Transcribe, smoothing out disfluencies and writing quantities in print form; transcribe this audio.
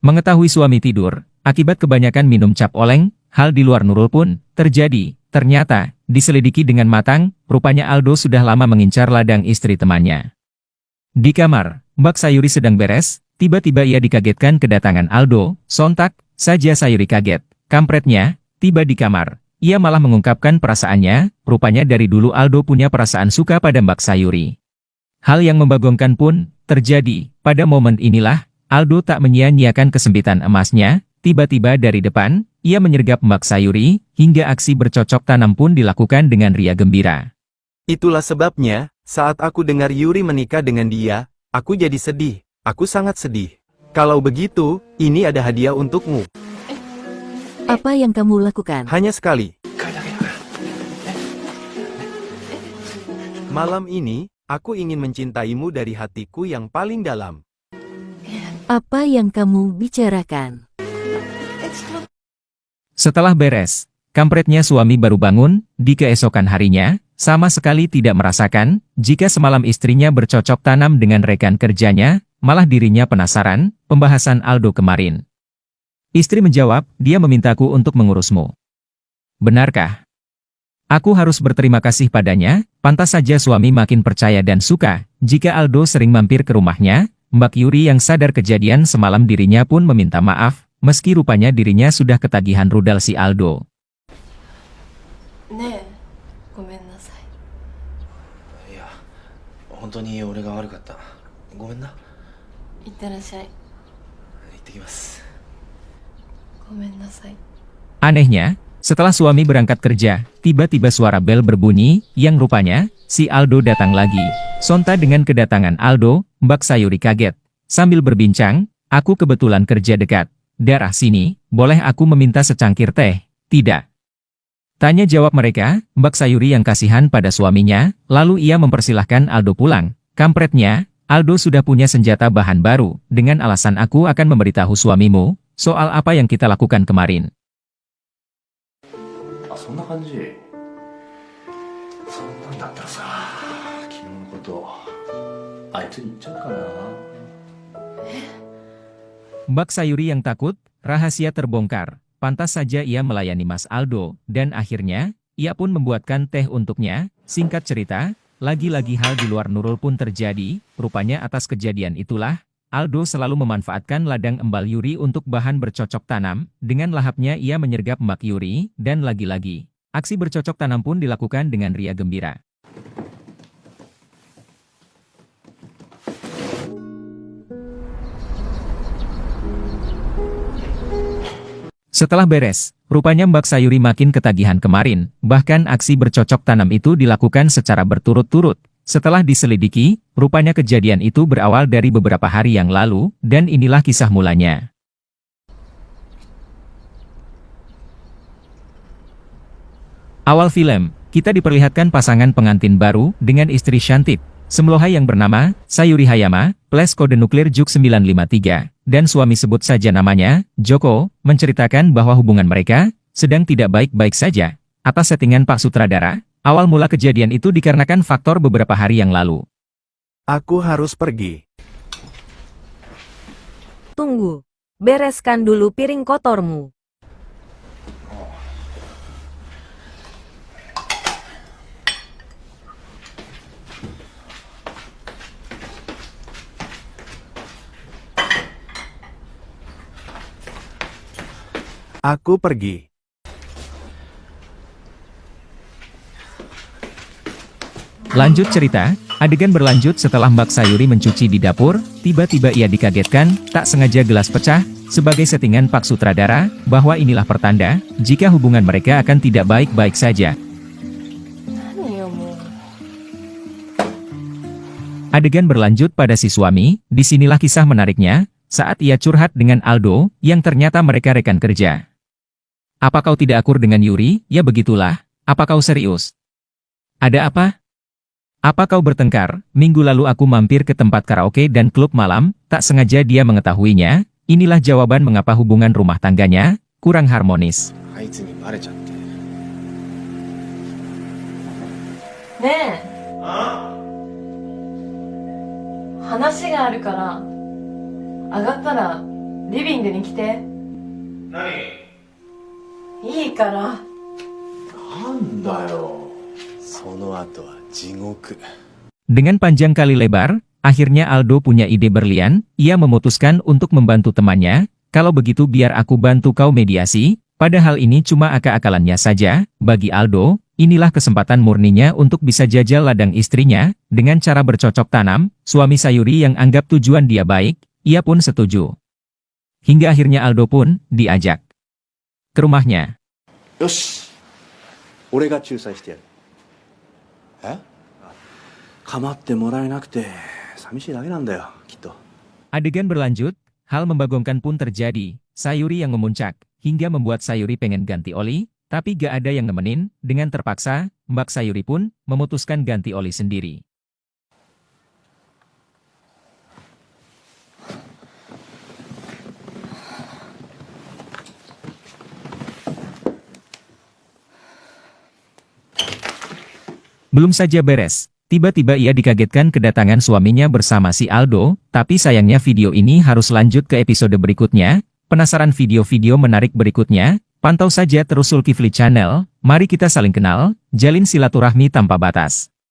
Mengetahui suami tidur, akibat kebanyakan minum cap oleng, hal di luar Nurul pun terjadi. Ternyata, diselidiki dengan matang, rupanya Aldo sudah lama mengincar ladang istri temannya. Di kamar, Mbak Sayuri sedang beres, tiba-tiba ia dikagetkan kedatangan Aldo. Sontak saja Sayuri kaget. Kampretnya, tiba di kamar. Ia malah mengungkapkan perasaannya, rupanya dari dulu Aldo punya perasaan suka pada Mbak Sayuri. Hal yang membagongkan pun terjadi. Pada momen inilah, Aldo tak menyia-nyiakan kesempitan emasnya. Tiba-tiba dari depan, ia menyergap Mbak Sayuri, hingga aksi bercocok tanam pun dilakukan dengan ria gembira. Itulah sebabnya, saat aku dengar Yuri menikah dengan dia, aku jadi sedih. Aku sangat sedih. Kalau begitu, ini ada hadiah untukmu. Apa yang kamu lakukan? Hanya sekali. Malam ini, aku ingin mencintaimu dari hatiku yang paling dalam. Apa yang kamu bicarakan? Setelah beres, kampretnya suami baru bangun, di keesokan harinya, sama sekali tidak merasakan, jika semalam istrinya bercocok tanam dengan rekan kerjanya, malah dirinya penasaran, pembahasan Aldo kemarin. Istri menjawab, dia memintaku untuk mengurusmu. Benarkah? Aku harus berterima kasih padanya, pantas saja suami makin percaya dan suka, jika Aldo sering mampir ke rumahnya. Mbak Yuri yang sadar kejadian semalam dirinya pun meminta maaf, meski rupanya dirinya sudah ketagihan rudal si Aldo. Anehnya, setelah suami berangkat kerja, tiba-tiba suara bel berbunyi, yang rupanya, si Aldo datang lagi. Sontak dengan kedatangan Aldo, Mbak Sayuri kaget. Sambil berbincang, aku kebetulan kerja dekat daerah sini, boleh aku meminta secangkir teh? Tidak. Tanya jawab mereka, Mbak Sayuri yang kasihan pada suaminya, lalu ia mempersilahkan Aldo pulang. Kampretnya, Aldo sudah punya senjata bahan baru, dengan alasan aku akan memberitahu suamimu, soal apa yang kita lakukan kemarin. Mbak Sayuri yang takut, rahasia terbongkar. Pantas saja ia melayani Mas Aldo, dan akhirnya, ia pun membuatkan teh untuknya. Singkat cerita, lagi-lagi hal di luar Nurul pun terjadi. Rupanya atas kejadian itulah, Aldo selalu memanfaatkan ladang embal Yuri untuk bahan bercocok tanam. Dengan lahapnya ia menyergap Mbak Yuri, dan lagi-lagi, aksi bercocok tanam pun dilakukan dengan ria gembira. Setelah beres, rupanya Mbak Sayuri makin ketagihan kemarin, bahkan aksi bercocok tanam itu dilakukan secara berturut-turut. Setelah diselidiki, rupanya kejadian itu berawal dari beberapa hari yang lalu, dan inilah kisah mulanya. Awal film, kita diperlihatkan pasangan pengantin baru dengan istri cantik, Semlohai yang bernama Sayuri Hayama, plus kode nuklir JUK 953, dan suami sebut saja namanya, Joko, menceritakan bahwa hubungan mereka sedang tidak baik-baik saja. Atas settingan Pak Sutradara, awal mula kejadian itu dikarenakan faktor beberapa hari yang lalu. Aku harus pergi. Tunggu. Bereskan dulu piring kotormu. Aku pergi. Lanjut cerita, adegan berlanjut setelah Mbak Sayuri mencuci di dapur, tiba-tiba ia dikagetkan, tak sengaja gelas pecah, sebagai settingan Pak Sutradara, bahwa inilah pertanda, jika hubungan mereka akan tidak baik-baik saja. Adegan berlanjut pada si suami, disinilah kisah menariknya, saat ia curhat dengan Aldo, yang ternyata mereka rekan kerja. Apa kau tidak akur dengan Yuri? Ya begitulah. Apa kau serius? Ada apa? Apa kau bertengkar? Minggu lalu aku mampir ke tempat karaoke dan klub malam, tak sengaja dia mengetahuinya. Inilah jawaban mengapa hubungan rumah tangganya kurang harmonis. リビングに来て。何？いいから。なんだよ。その後は地獄。 Dengan panjang kali lebar, akhirnya Aldo punya ide berlian, ia memutuskan untuk membantu temannya, kalau begitu biar aku bantu kau mediasi, padahal ini cuma akal-akalannya saja, bagi Aldo, inilah kesempatan murninya untuk bisa jajal ladang istrinya, dengan cara bercocok tanam, suami Sayuri yang anggap tujuan dia baik, ia pun setuju. Hingga akhirnya Aldo pun diajak ke rumahnya. よし。俺が仲裁してやる。え？構ってもらえなくて寂しいだけなんだよ、きっと。 Adegan berlanjut, hal membagongkan pun terjadi, Sayuri yang memuncak, hingga membuat Sayuri pengen ganti oli, tapi gak ada yang nemenin, dengan terpaksa, Mbak Sayuri pun memutuskan ganti oli sendiri. Belum saja beres, tiba-tiba ia dikagetkan kedatangan suaminya bersama si Aldo, tapi sayangnya video ini harus lanjut ke episode berikutnya. Penasaran video-video menarik berikutnya? Pantau saja terus Zulkifli Channel, mari kita saling kenal, jalin silaturahmi tanpa batas.